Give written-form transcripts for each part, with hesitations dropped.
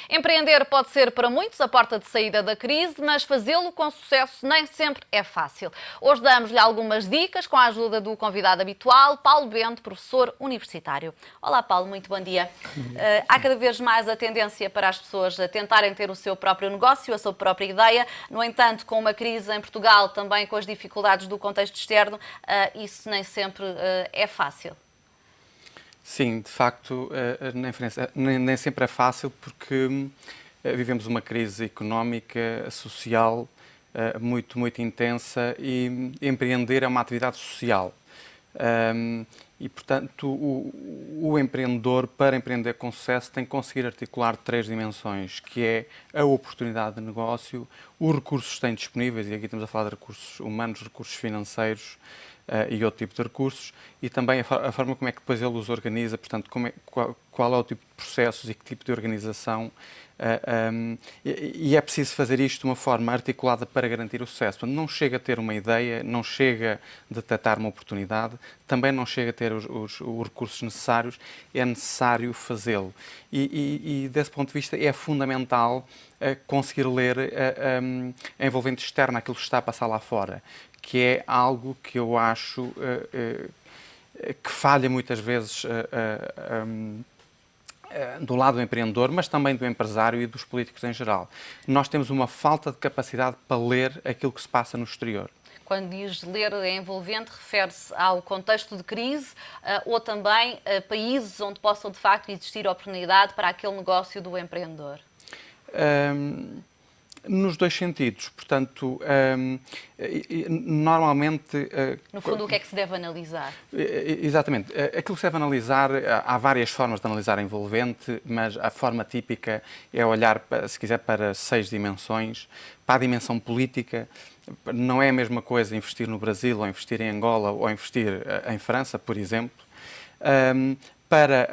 Empreender pode ser para muitos a porta de saída da crise, mas fazê-lo com sucesso nem sempre é fácil. Hoje damos-lhe algumas dicas com a ajuda do convidado habitual, Paulo Bento, professor universitário. Olá, Paulo, muito bom dia. Há cada vez mais a tendência para as pessoas a tentarem ter o seu próprio negócio, a sua própria ideia. No entanto, com uma crise em Portugal, também com as dificuldades do contexto externo, isso nem sempre é fácil. Sim, de facto, nem sempre é fácil porque vivemos uma crise económica, social, muito intensa e empreender é uma atividade social. E, portanto, o empreendedor, para empreender com sucesso, tem que conseguir articular três dimensões, que é a oportunidade de negócio, os recursos que têm disponíveis, e aqui estamos a falar de recursos humanos, recursos financeiros, e outro tipo de recursos, e também a forma como é que depois ele os organiza, portanto, qual é o tipo de processos e que tipo de organização, e é preciso fazer isto de uma forma articulada para garantir o sucesso. Portanto, não chega a ter uma ideia, não chega a detectar uma oportunidade, também não chega a ter os recursos necessários, é necessário fazê-lo. E desse ponto de vista é fundamental conseguir ler a envolvente externa, aquilo que está a passar lá fora, que é algo que eu acho que falha muitas vezes do lado do empreendedor, mas também do empresário e dos políticos em geral. Nós temos uma falta de capacidade para ler aquilo que se passa no exterior. Quando diz ler é envolvente, refere-se ao contexto de crise ou também a países onde possa de facto existir oportunidade para aquele negócio do empreendedor? Nos dois sentidos, portanto, normalmente... No fundo, o que é que se deve analisar? Exatamente. Aquilo que se deve analisar, há várias formas de analisar a envolvente, mas a forma típica é olhar, se quiser, para 6 dimensões. Para a dimensão política, não é a mesma coisa investir no Brasil, ou investir em Angola, ou investir em França, por exemplo. Para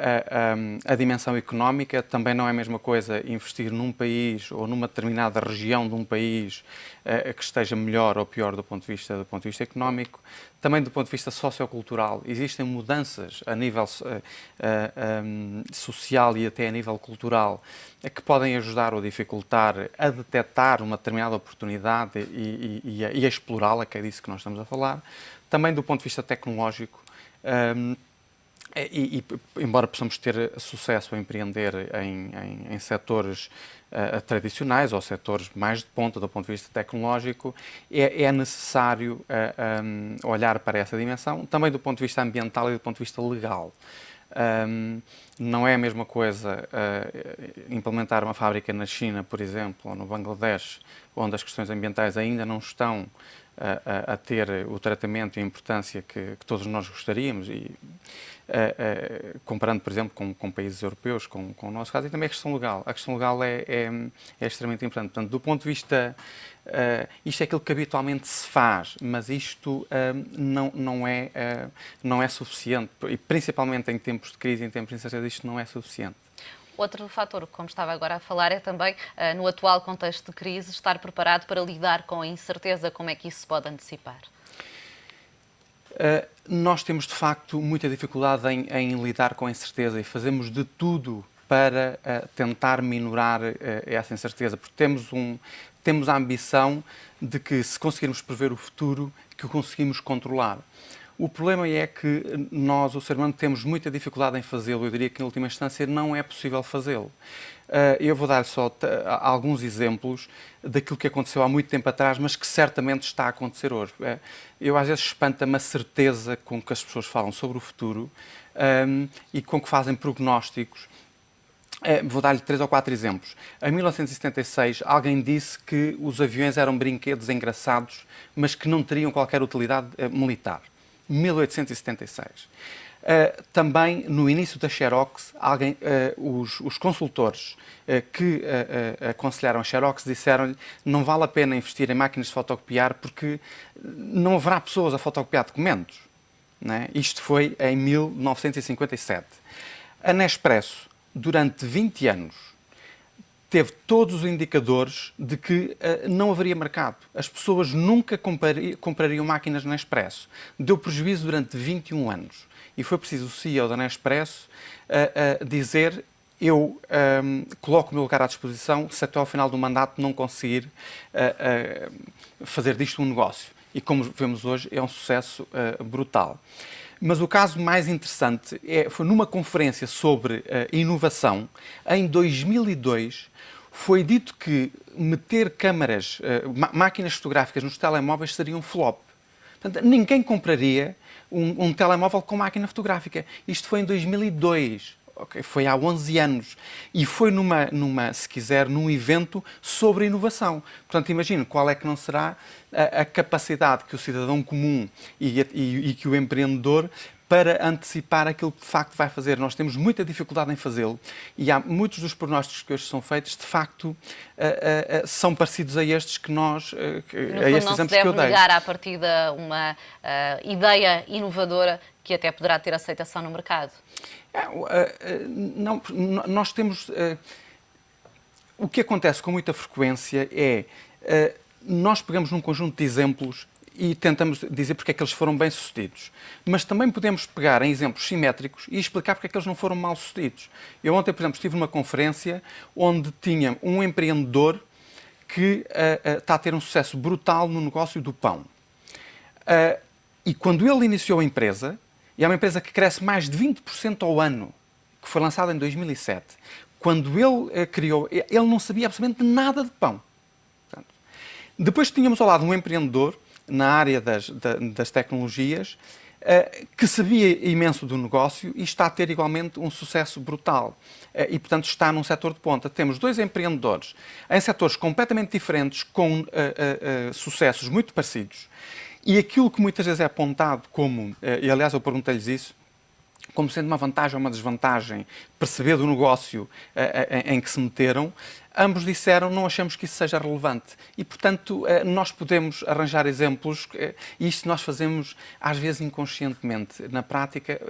a dimensão económica, também não é a mesma coisa investir num país ou numa determinada região de um país que esteja melhor ou pior do ponto de vista económico. Também do ponto de vista sociocultural, existem mudanças a nível social e até a nível cultural que podem ajudar ou dificultar a detectar uma determinada oportunidade e a explorá-la, que é disso que nós estamos a falar. Também do ponto de vista tecnológico, embora possamos ter sucesso a empreender em setores tradicionais ou setores mais de ponta do ponto de vista tecnológico, é necessário olhar para essa dimensão, também do ponto de vista ambiental e do ponto de vista legal. Não é a mesma coisa implementar uma fábrica na China, por exemplo, ou no Bangladesh, onde as questões ambientais ainda não estão a ter o tratamento e a importância que todos nós gostaríamos, e comparando, por exemplo, com países europeus, com o nosso caso, e também a questão legal. A questão legal é extremamente importante. Portanto, do ponto de vista... isto é aquilo que habitualmente se faz, mas isto não é suficiente, e principalmente em tempos de crise, em tempos de incerteza, isto não é suficiente. Outro fator, como estava agora a falar, é também, no atual contexto de crise, estar preparado para lidar com a incerteza. Como é que isso se pode antecipar? Nós temos, de facto, muita dificuldade em lidar com a incerteza e fazemos de tudo para tentar minorar essa incerteza, porque temos a ambição de que, se conseguirmos prever o futuro, que o conseguimos controlar. O problema é que nós, o ser humano, temos muita dificuldade em fazê-lo. Eu diria que, em última instância, não é possível fazê-lo. Eu vou dar só alguns exemplos daquilo que aconteceu há muito tempo atrás, mas que certamente está a acontecer hoje. Eu, às vezes, espanta-me a certeza com que as pessoas falam sobre o futuro e com que fazem prognósticos. Vou dar-lhe 3 ou 4 exemplos. Em 1976, alguém disse que os aviões eram brinquedos engraçados, mas que não teriam qualquer utilidade militar. 1876. Também, no início da Xerox, os consultores que aconselharam a Xerox disseram-lhe: não vale a pena investir em máquinas de fotocopiar porque não haverá pessoas a fotocopiar documentos. Não é? Isto foi em 1957. A Nespresso, durante 20 anos, teve todos os indicadores de que não haveria mercado. As pessoas nunca comprariam máquinas Nespresso. Deu prejuízo durante 21 anos. E foi preciso o CEO da Nespresso dizer eu coloco o meu lugar à disposição se até ao final do mandato não conseguir fazer disto um negócio. E como vemos hoje, é um sucesso brutal. Mas o caso mais interessante foi numa conferência sobre inovação, em 2002, foi dito que meter câmaras, máquinas fotográficas nos telemóveis seria um flop. Portanto, ninguém compraria um telemóvel com máquina fotográfica. Isto foi em 2002. Okay, foi há 11 anos e foi se quiser, num evento sobre inovação. Portanto, imagino qual é que não será a capacidade que o cidadão comum e que o empreendedor para antecipar aquilo que de facto vai fazer. Nós temos muita dificuldade em fazê-lo e há muitos dos prognósticos que hoje são feitos, de facto, são parecidos a estes que nós, a estes exemplos que eu dei. Não se deve negar à partida uma ideia inovadora que até poderá ter aceitação no mercado. Não, nós temos... o que acontece com muita frequência é... nós pegamos num conjunto de exemplos e tentamos dizer porque é que eles foram bem-sucedidos. Mas também podemos pegar em exemplos simétricos e explicar porque é que eles não foram mal-sucedidos. Eu ontem, por exemplo, estive numa conferência onde tinha um empreendedor que está a ter um sucesso brutal no negócio do pão. E quando ele iniciou a empresa, e é uma empresa que cresce mais de 20% ao ano, que foi lançada em 2007. Quando ele criou, ele não sabia absolutamente nada de pão. Portanto, depois tínhamos ao lado um empreendedor na área das tecnologias que sabia imenso do negócio e está a ter igualmente um sucesso brutal. E, portanto, está num setor de ponta. Temos dois empreendedores em setores completamente diferentes, com sucessos muito parecidos. E aquilo que muitas vezes é apontado como, e aliás eu perguntei-lhes isso, como sendo uma vantagem ou uma desvantagem, perceber do negócio em que se meteram, ambos disseram não achamos que isso seja relevante. E, portanto, nós podemos arranjar exemplos, e isto nós fazemos às vezes inconscientemente. Na prática,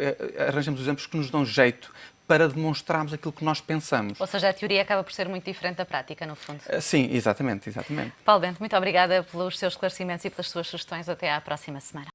arranjamos exemplos que nos dão jeito para demonstrarmos aquilo que nós pensamos. Ou seja, a teoria acaba por ser muito diferente da prática, no fundo. Sim, exatamente, exatamente. Paulo Bento, muito obrigada pelos seus esclarecimentos e pelas suas sugestões. Até à próxima semana.